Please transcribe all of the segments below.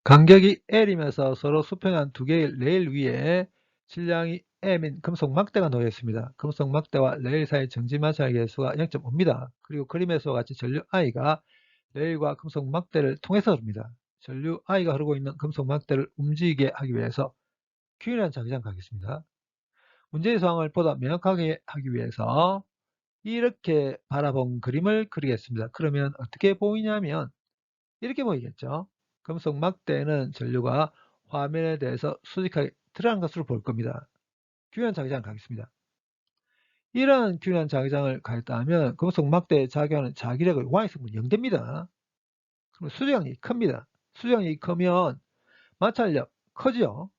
간격이 L이면서 서로 수평한 두 개의 레일 위에 질량이 M인 금속 막대가 놓여 있습니다. 금속 막대와 레일 사이 정지 마찰 계수가 0.5입니다. 그리고 그림에서와 같이 전류 I가 레일과 금속 막대를 통해서 흐릅니다. 전류 I가 흐르고 있는 금속 막대를 움직이게 하기 위해서 Q라는 자기장 가겠습니다. 문제의 상황을 보다 명확하게 하기 위해서 이렇게 바라본 그림을 그리겠습니다. 그러면 어떻게 보이냐면 이렇게 보이겠죠. 금속 막대는 전류가 화면에 대해서 수직하게 드러난 것으로 볼 겁니다. 균형 자기장을 가겠습니다. 이러한 균형 자기장을 가했다면 금속 막대에 작용하는 자기력의 Y성분이 0됩니다. 그럼 수직항력이 큽니다. 수직항력이 크면 마찰력 커지요.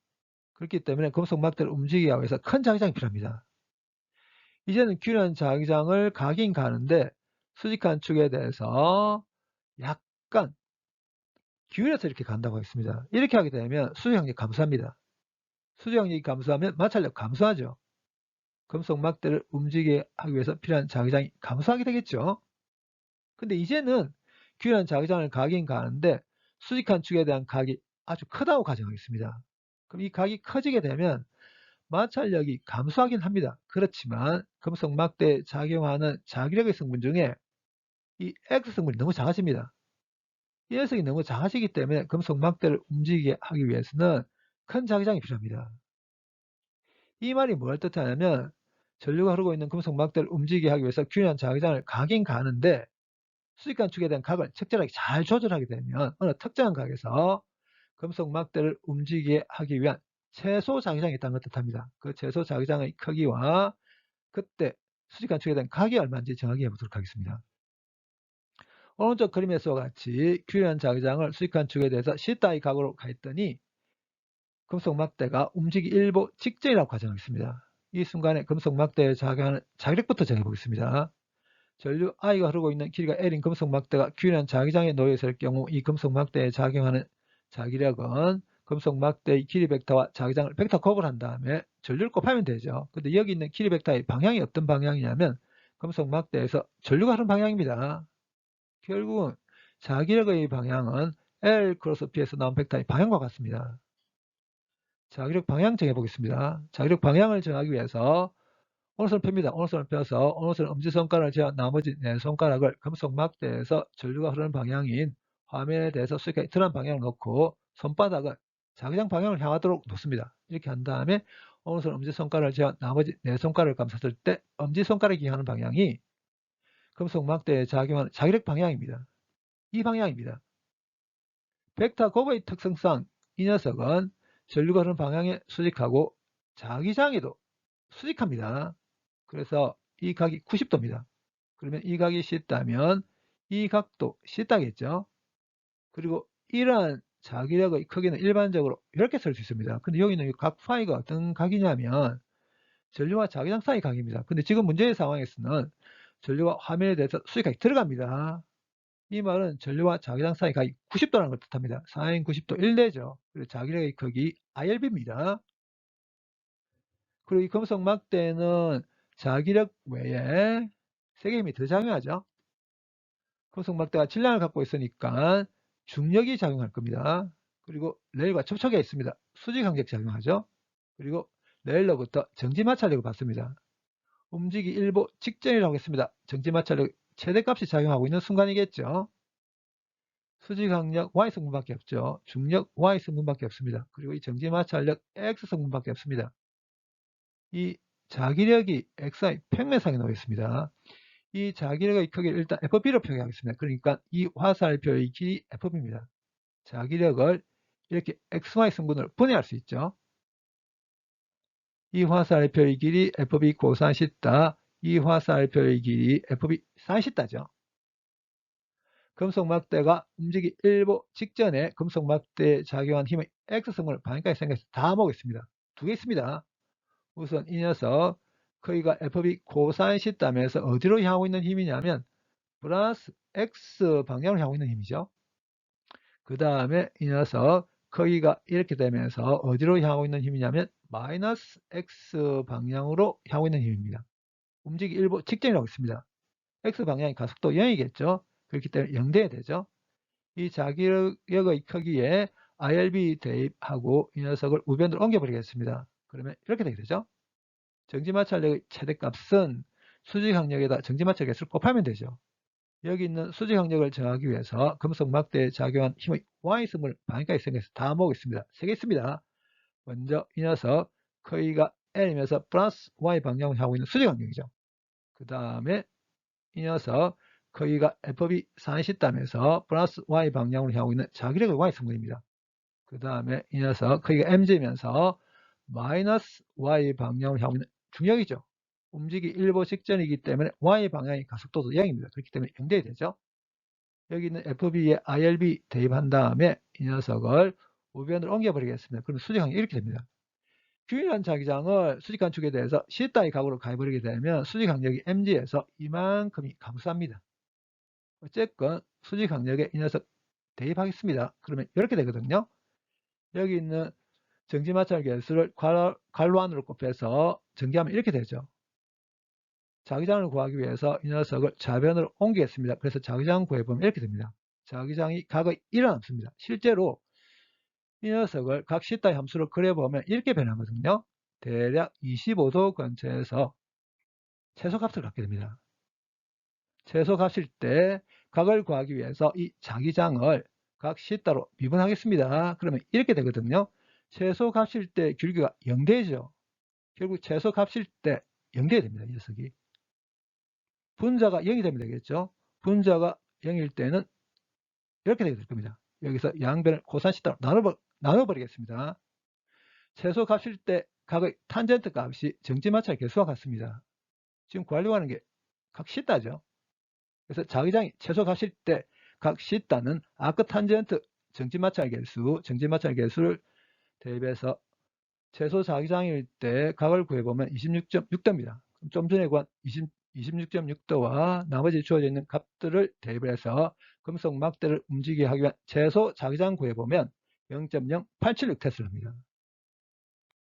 그렇기 때문에 금속 막대를 움직이기 위해서 큰 자기장이 필요합니다. 이제는 균형 자기장을 가긴 가는데 수직한 축에 대해서 약간 기울여서 이렇게 간다고 했습니다. 이렇게 하게 되면 수직항력 감소합니다. 수직항력이 감소하면 마찰력 감소하죠. 금속 막대를 움직이게 하기 위해서 필요한 자기장이 감소하게 되겠죠. 근데 이제는 균형 자기장을 가긴 가는데 수직한 축에 대한 각이 아주 크다고 가정하겠습니다. 그럼 이 각이 커지게 되면 마찰력이 감소하긴 합니다. 그렇지만 금속 막대에 작용하는 자기력의 성분 중에 이 X성분이 너무 작아집니다. 이 녀석이 너무 작아지기 때문에 금속 막대를 움직이게 하기 위해서는 큰 자기장이 필요합니다. 이 말이 뭘 뜻하냐면 전류가 흐르고 있는 금속 막대를 움직이게 하기 위해서 균형 자기장을 가긴 가는데 수직간 축에 대한 각을 적절하게 잘 조절하게 되면 어느 특정한 각에서 금속 막대를 움직이게 하기 위한 최소 자기장이 있다는 걸 뜻합니다. 그 최소 자기장의 크기와 그때 수직간 축에 대한 각이 얼마인지 정하게 해보도록 하겠습니다. 오른쪽 그림에서와 같이 균형 자기장을 수직한 축에 대해서 C따위 각으로 가했더니 금속 막대가 움직이기 일보 직전이라고 가정하겠습니다. 이 순간에 금속 막대에 작용하는 자기력부터 정해보겠습니다. 전류 I가 흐르고 있는 길이가 L인 금속 막대가 균형 자기장에 놓여 있을 경우 이 금속 막대에 작용하는 자기력은 금속 막대의 길이 벡터와 자기장을 벡터 곱을 한 다음에 전류를 곱하면 되죠. 근데 여기 있는 길이 벡터의 방향이 어떤 방향이냐면 금속 막대에서 전류가 흐르는 방향입니다. 결국은 자기력의 방향은 L 크로스 P에서 나온 벡터의 방향과 같습니다. 자기력 방향 정해보겠습니다. 자기력 방향을 정하기 위해서 오른손을 펴니다. 오른손을 펴서 오른손 엄지손가락을 제한 나머지 네 손가락을 금속 막대에서 전류가 흐르는 방향인 화면에 대해서 수직하게 드러난 방향을 놓고 손바닥을 자기장 방향을 향하도록 놓습니다. 이렇게 한 다음에 오른손 엄지손가락을 제한 나머지 네 손가락을 감쌌을 때 엄지손가락이 향하는 방향이 금속 막대에 작용하는 자기력 방향입니다. 이 방향입니다. 벡터 곱의 특성상 이 녀석은 전류가 흐르는 방향에 수직하고 자기장에도 수직합니다. 그래서 이 각이 90도입니다. 그러면 이 각이 C다면 이 각도 C다겠죠. 그리고 이러한 자기력의 크기는 일반적으로 이렇게 쓸 수 있습니다. 근데 여기는 각 파이가 어떤 각이냐면 전류와 자기장 사이 각입니다. 근데 지금 문제의 상황에서는 전류가 화면에 대해서 수직하게 들어갑니다. 이 말은 전류와 자기장 사이 각이 90도라는 걸 뜻합니다. sin 90도 1대죠. 그리고 자기력의 크기 ILB입니다. 그리고 이 금속 막대는 자기력 외에 세계 힘이 더 작용하죠. 금속 막대가 질량을 갖고 있으니까 중력이 작용할 겁니다. 그리고 레일과 접촉에 있습니다. 수직 항력 작용하죠. 그리고 레일로부터 정지 마찰력을 받습니다. 움직이 일보 직전이라고 했습니다. 정지 마찰력 최대값이 작용하고 있는 순간이겠죠. 수직 항력 Y성분밖에 없죠. 중력 Y성분밖에 없습니다. 그리고 이 정지 마찰력 X성분밖에 없습니다. 이 자기력이 XY 평면상에 놓여 있습니다. 이 자기력의 크기를 일단 FB로 표기하겠습니다. 그러니까 이 화살표의 길이 FB입니다. 자기력을 이렇게 XY 성분으로 분해할 수 있죠. 이 화살표의 길이 FB 코사인 시타, 이 화살표의 길이 FB 사인 시타죠. 금속 막대가 움직이 일보 직전에 금속 막대에 작용한 힘의 X성분을 반까지 생각해서 다 모으겠습니다. 두 개 있습니다. 우선 이 녀석 크기가 FB 코사인 시타면서 어디로 향하고 있는 힘이냐면 플러스 X 방향으로 향하고 있는 힘이죠. 그 다음에 이 녀석 크기가 이렇게 되면서 어디로 향하고 있는 힘이냐면 마이너스 X 방향으로 향하고 있는 힘입니다. 움직이 일보 직전이라고 했습니다. X 방향이 가속도 0이겠죠. 그렇기 때문에 0돼야 되죠. 이 자기력의 크기에 IRB 대입하고 이 녀석을 우변으로 옮겨버리겠습니다. 그러면 이렇게 되게 되죠. 정지마찰력의 최대값은 수직항력에다 정지마찰 개수를 곱하면 되죠. 여기 있는 수직항력을 정하기 위해서 금속 막대에 작용한 힘의 Y승을 방향까지 생겨서 다 모으겠습니다. 3개 있습니다. 먼저 이 녀석 K가 L이면서 플러스 Y 방향을 하고 있는 수직항력이죠. 그 다음에 이 녀석 K가 FB 산시땀에서 플러스 Y 방향으로 향하고 있는 자기력의 Y승분입니다. 그 다음에 이 녀석 K가 MG면서 마이너스 Y 방향으로 향하고 있는 중력이죠. 움직이 일보 직전이기 때문에 Y 방향의 가속도도 0입니다. 그렇기 때문에 0대 되죠. 여기 있는 FB에 IRB 대입한 다음에 이 녀석을 우변으로 옮겨버리겠습니다. 그러면 수직항이 이렇게 됩니다. 균일한 자기장을 수직간축에 대해서 C 따위 각으로 가해버리게 되면 수직항력이 MG에서 이만큼이 감소합니다. 어쨌건 수직항력에 이 녀석 대입하겠습니다. 그러면 이렇게 되거든요. 여기 있는 정지마찰 개수를 괄호 안으로 곱해서 전개하면 이렇게 되죠. 자기장을 구하기 위해서 이 녀석을 좌변으로 옮기겠습니다. 그래서 자기장 구해보면 이렇게 됩니다. 자기장이 각의 1은 없습니다. 실제로 이 녀석을 각 C 따위 함수로 그려보면 이렇게 변하거든요. 대략 25도 근처에서 최소값을 갖게 됩니다. 최소값일 때 각을 구하기 위해서 이 자기장을 각 C 따로 미분하겠습니다. 그러면 이렇게 되거든요. 최소값일 때 길이가 0대죠. 결국 최소값일 때 0대야 됩니다. 이 녀석이. 분자가 0이 되면 되겠죠. 분자가 0일 때는 이렇게 되게 될 겁니다. 여기서 양변을 코사인 시타로 나눠버리겠습니다. 최소값일 때 각의 탄젠트 값이 정지마찰 개수와 같습니다. 지금 구하려고 하는 게 각 시타죠. 그래서 자기장이 최소값일 때 각 시타는 아크탄젠트 정지마찰 개수를 대입해서 최소 자기장일 때 각을 구해보면 26.6도입니다. 좀 전에 구한 26.6도와 나머지 주어져 있는 값들을 대입을 해서 금속 막대를 움직이게 하기 위한 최소 자기장 구해보면 0.0876 테슬라입니다.